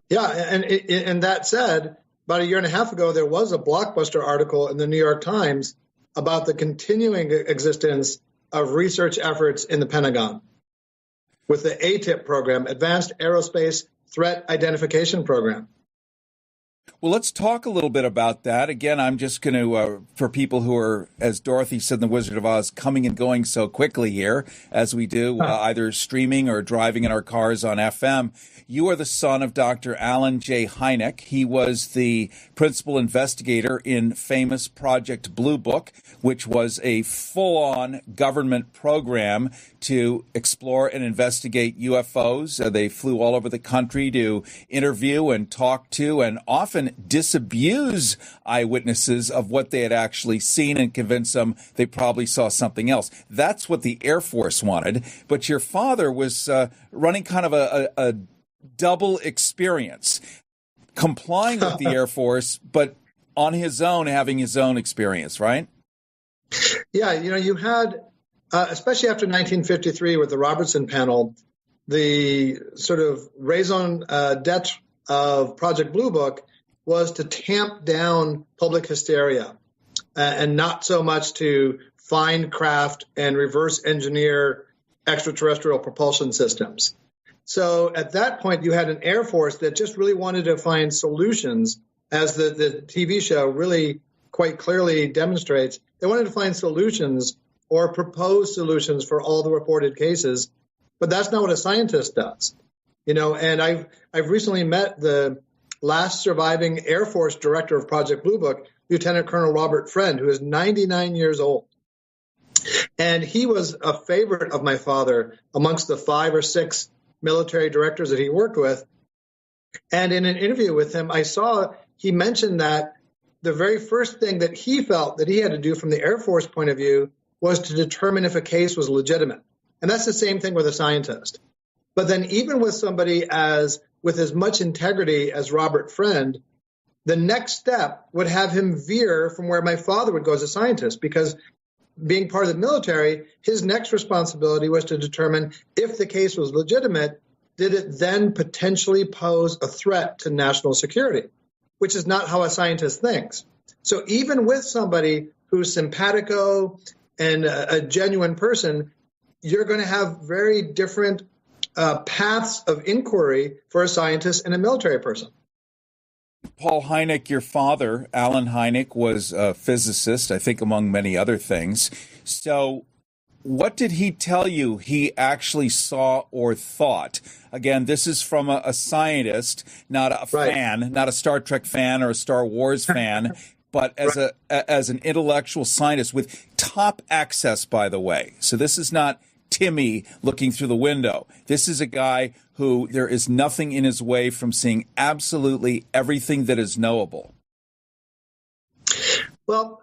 Yeah, and that said, about a year and a half ago, there was a blockbuster article in the New York Times about the continuing existence of research efforts in the Pentagon with the ATIP program, Advanced Aerospace Threat Identification Program. Well, let's talk a little bit about that. Again, I'm just going to, for people who are, as Dorothy said in The Wizard of Oz, coming and going so quickly here, as we do, either streaming or driving in our cars on FM. You are the son of Dr. Alan J. Hynek. He was the principal investigator in famous Project Blue Book, which was a full-on government program to explore and investigate UFOs. They flew all over the country to interview and talk to and often disabuse eyewitnesses of what they had actually seen and convince them they probably saw something else. That's what the Air Force wanted. But your father was running kind of a double experience, complying with the Air Force, but on his own, having his own experience, right? Yeah, you had, especially after 1953 with the Robertson panel, the sort of raison d'etre of Project Blue Book was to tamp down public hysteria and not so much to find, craft, and reverse engineer extraterrestrial propulsion systems. So at that point, you had an Air Force that just really wanted to find solutions, as the TV show really quite clearly demonstrates. They wanted to find solutions or propose solutions for all the reported cases, but that's not what a scientist does. And I've recently met the last surviving Air Force director of Project Blue Book, Lieutenant Colonel Robert Friend, who is 99 years old. And he was a favorite of my father amongst the 5 or 6 military directors that he worked with. And in an interview with him, I saw he mentioned that the very first thing that he felt that he had to do from the Air Force point of view was to determine if a case was legitimate. And that's the same thing with a scientist. But then even with somebody with as much integrity as Robert Friend, the next step would have him veer from where my father would go as a scientist, because being part of the military, his next responsibility was to determine if the case was legitimate, did it then potentially pose a threat to national security, which is not how a scientist thinks. So even with somebody who's simpatico and a genuine person, you're going to have very different paths of inquiry for a scientist and a military person. Paul Hynek, your father, Alan Hynek, was a physicist, I think, among many other things. So what did he tell you he actually saw or thought? Again, this is from a scientist, not a fan, not a Star Trek fan or a Star Wars fan, but as an intellectual scientist with top access, by the way. So this is not Timmy looking through the window. This is a guy who there is nothing in his way from seeing absolutely everything that is knowable. Well,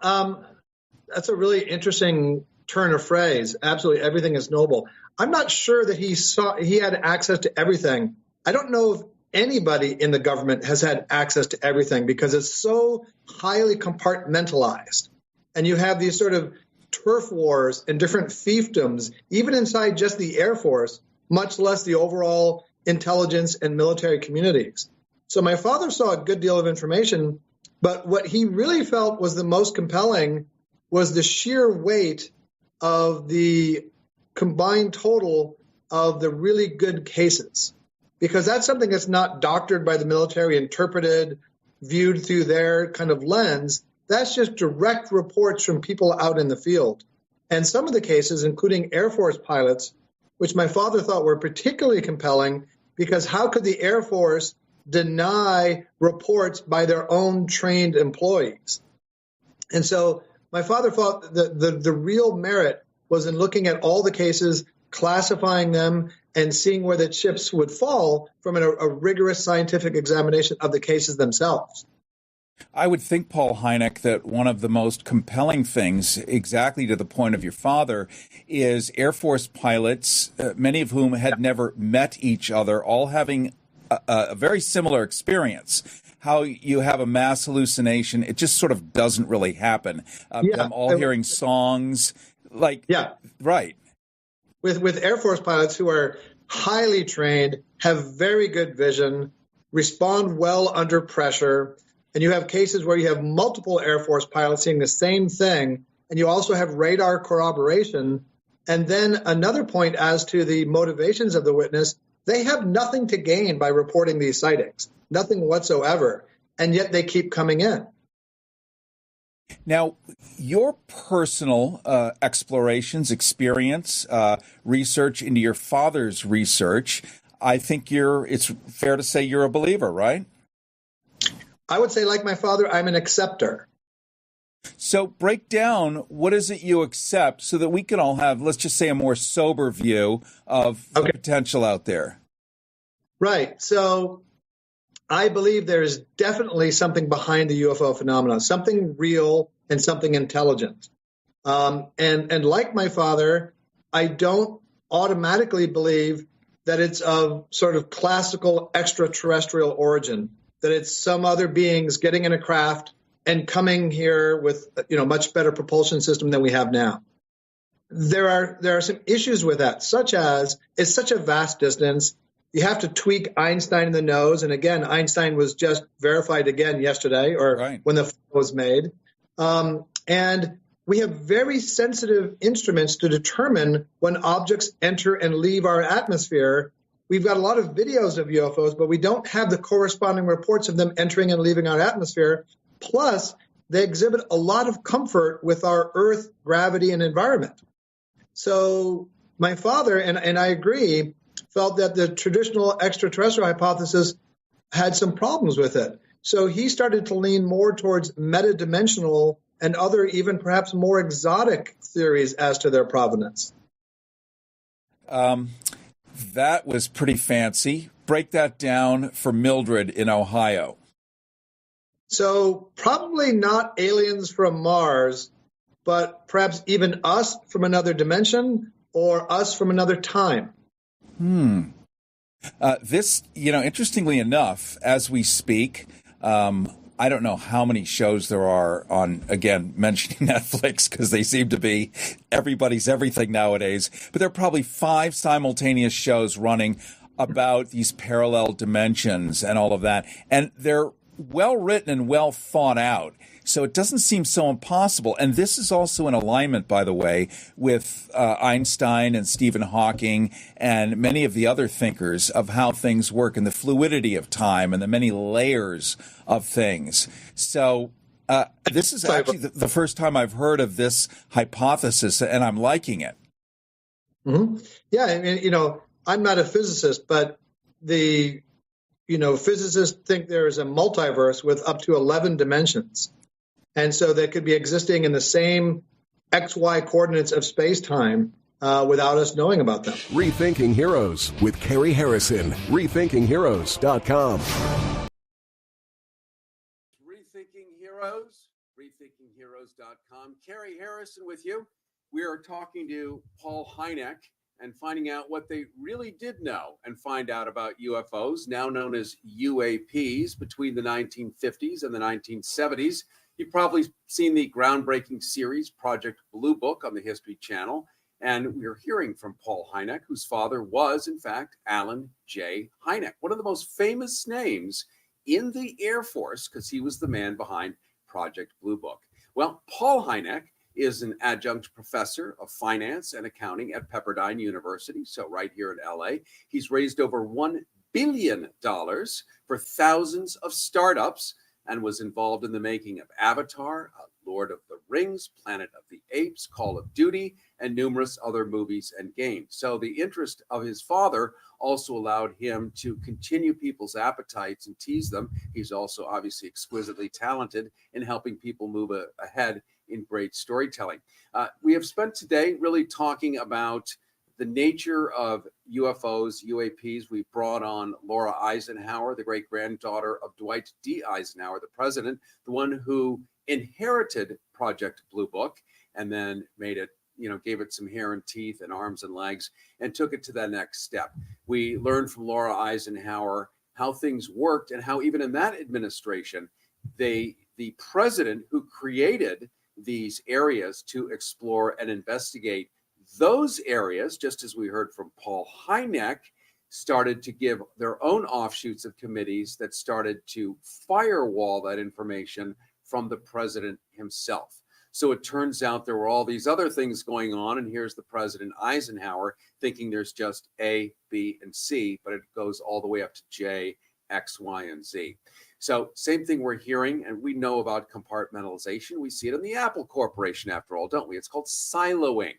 that's a really interesting turn of phrase. Absolutely everything is knowable. I'm not sure that he had access to everything. I don't know if anybody in the government has had access to everything, because it's so highly compartmentalized. And you have these sort of turf wars and different fiefdoms, even inside just the Air Force, much less the overall intelligence and military communities. So my father saw a good deal of information, but what he really felt was the most compelling was the sheer weight of the combined total of the really good cases, because that's something that's not doctored by the military, interpreted, viewed through their kind of lens. That's just direct reports from people out in the field. And some of the cases, including Air Force pilots, which my father thought were particularly compelling, because how could the Air Force deny reports by their own trained employees? And so my father thought that the real merit was in looking at all the cases, classifying them, and seeing where the chips would fall from a rigorous scientific examination of the cases themselves. I would think, Paul Hynek, that one of the most compelling things, exactly to the point of your father, is Air Force pilots, many of whom had never met each other, all having a very similar experience. How you have a mass hallucination, it just sort of doesn't really happen. Them all hearing songs, right. With Air Force pilots who are highly trained, have very good vision, respond well under pressure, and you have cases where you have multiple Air Force pilots seeing the same thing, and you also have radar corroboration. And then another point as to the motivations of the witness, they have nothing to gain by reporting these sightings, nothing whatsoever, and yet they keep coming in. Now, your personal explorations, experience, research into your father's research, I think it's fair to say you're a believer, right? I would say, like my father, I'm an acceptor. So break down, what is it you accept so that we can all have, let's just say, a more sober view of the potential out there? Right. So I believe there's definitely something behind the UFO phenomenon, something real and something intelligent. And like my father, I don't automatically believe that it's of sort of classical extraterrestrial origin, that it's some other beings getting in a craft and coming here with, much better propulsion system than we have now. There are some issues with that, such as it's such a vast distance. You have to tweak Einstein in the nose. And again, Einstein was just verified again yesterday, or when the film was made. And we have very sensitive instruments to determine when objects enter and leave our atmosphere. We've got a lot of videos of UFOs, but we don't have the corresponding reports of them entering and leaving our atmosphere. Plus, they exhibit a lot of comfort with our Earth, gravity, and environment. So my father, and I agree, felt that the traditional extraterrestrial hypothesis had some problems with it. So he started to lean more towards metadimensional and other, even perhaps more exotic theories as to their provenance. That was pretty fancy. Break that down for Mildred in Ohio. So probably not aliens from Mars, but perhaps even us from another dimension or us from another time. This, interestingly enough, as we speak, I don't know how many shows there are on, again, mentioning Netflix, because they seem to be everybody's everything nowadays. But there are probably 5 simultaneous shows running about these parallel dimensions and all of that. And they're well written and well thought out. So it doesn't seem so impossible. And this is also in alignment, by the way, with Einstein and Stephen Hawking and many of the other thinkers of how things work and the fluidity of time and the many layers of things. So this is actually the first time I've heard of this hypothesis, and I'm liking it. Mm-hmm. Yeah, I mean, I'm not a physicist, but the physicists think there is a multiverse with up to 11 dimensions. And so they could be existing in the same XY coordinates of space-time without us knowing about them. Rethinking Heroes with Carrie Harrison. RethinkingHeroes.com. Rethinking Heroes, RethinkingHeroes.com. Carrie Harrison with you. We are talking to Paul Hynek, and finding out what they really did know and find out about UFOs, now known as UAPs, between the 1950s and the 1970s. You've probably seen the groundbreaking series Project Blue Book on the History Channel. And we're hearing from Paul Hynek, whose father was, in fact, Alan J. Hynek, one of the most famous names in the Air Force, because he was the man behind Project Blue Book. Well, Paul Hynek is an adjunct professor of finance and accounting at Pepperdine University, so right here in LA. He's raised over $1 billion for thousands of startups and was involved in the making of Avatar, Lord of the Rings, Planet of the Apes, Call of Duty, and numerous other movies and games. So the interest of his father also allowed him to continue people's appetites and tease them. He's also obviously exquisitely talented in helping people move ahead in great storytelling. We have spent today really talking about the nature of UFOs, UAPs. We brought on Laura Eisenhower, the great-granddaughter of Dwight D. Eisenhower, the president, the one who inherited Project Blue Book and then made it, gave it some hair and teeth and arms and legs and took it to the next step. We learned from Laura Eisenhower how things worked and how even in that administration, the president who created these areas to explore and investigate those areas, just as we heard from Paul Hynek, started to give their own offshoots of committees that started to firewall that information from the president himself. So it turns out there were all these other things going on, and here's the President Eisenhower thinking there's just A, B, and C, but it goes all the way up to J, X, Y, and Z. So same thing we're hearing, and we know about compartmentalization. We see it in the Apple Corporation, after all, don't we? It's called siloing,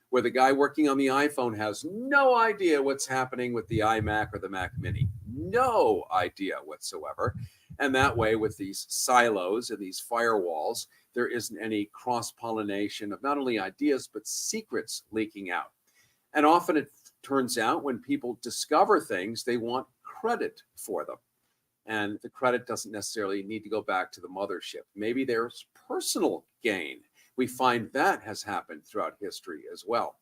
where the guy working on the iPhone has no idea what's happening with the iMac or the Mac Mini. No idea whatsoever. And that way, with these silos and these firewalls, there isn't any cross-pollination of not only ideas, but secrets leaking out. And often it turns out when people discover things, they want credit for them. And the credit doesn't necessarily need to go back to the mothership. Maybe there's personal gain. We find that has happened throughout history as well.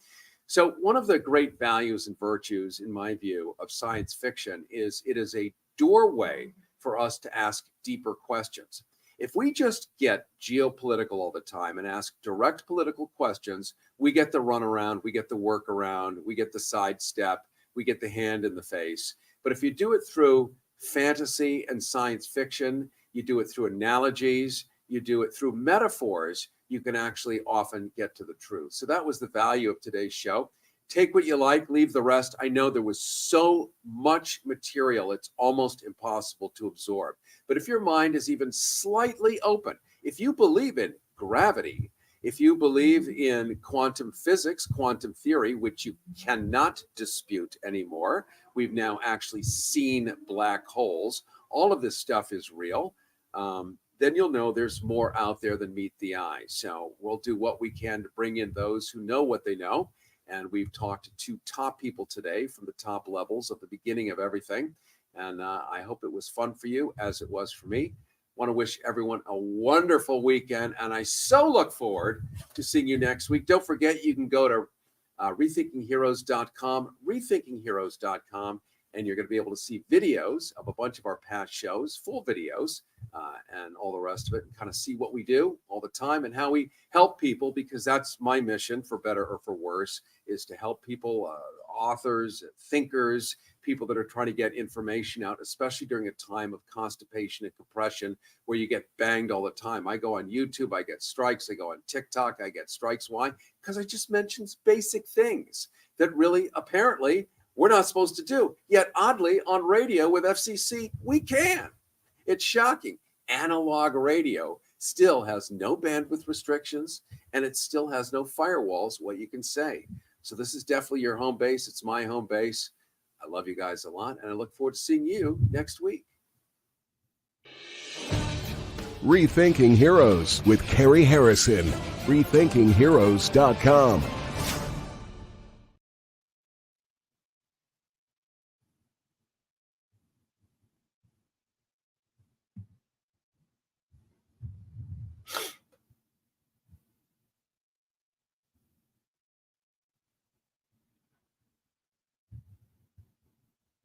So one of the great values and virtues, in my view, of science fiction is it is a doorway for us to ask deeper questions. If we just get geopolitical all the time and ask direct political questions, we get the runaround, we get the workaround, we get the sidestep, we get the hand in the face. But if you do it through fantasy and science fiction, you do it through analogies, you do it through metaphors, you can actually often get to the truth. So that was the value of today's show. Take what you like, leave the rest. I know there was so much material, it's almost impossible to absorb. But if your mind is even slightly open, if you believe in gravity, if you believe in quantum physics, quantum theory, which you cannot dispute anymore, we've now actually seen black holes. All of this stuff is real. Then you'll know there's more out there than meet the eye. So we'll do what we can to bring in those who know what they know. And we've talked to two top people today from the top levels of the beginning of everything. And I hope it was fun for you, as it was for me. Want to wish everyone a wonderful weekend. And I so look forward to seeing you next week. Don't forget, you can go to rethinkingheroes.com, rethinkingheroes.com, and you're going to be able to see videos of a bunch of our past shows, full videos, and all the rest of it, and kind of see what we do all the time and how we help people, because that's my mission, for better or for worse, is to help people, authors, thinkers, people that are trying to get information out, especially during a time of constipation and compression where you get banged all the time. I go on YouTube, I get strikes. I go on TikTok, I get strikes. Why? Because I just mentioned basic things that really, apparently, we're not supposed to do. Yet, oddly, on radio with FCC, we can. It's shocking. Analog radio still has no bandwidth restrictions, and it still has no firewalls, what you can say. So this is definitely your home base. It's my home base. I love you guys a lot, and I look forward to seeing you next week. Rethinking Heroes with Carrie Harrison. RethinkingHeroes.com.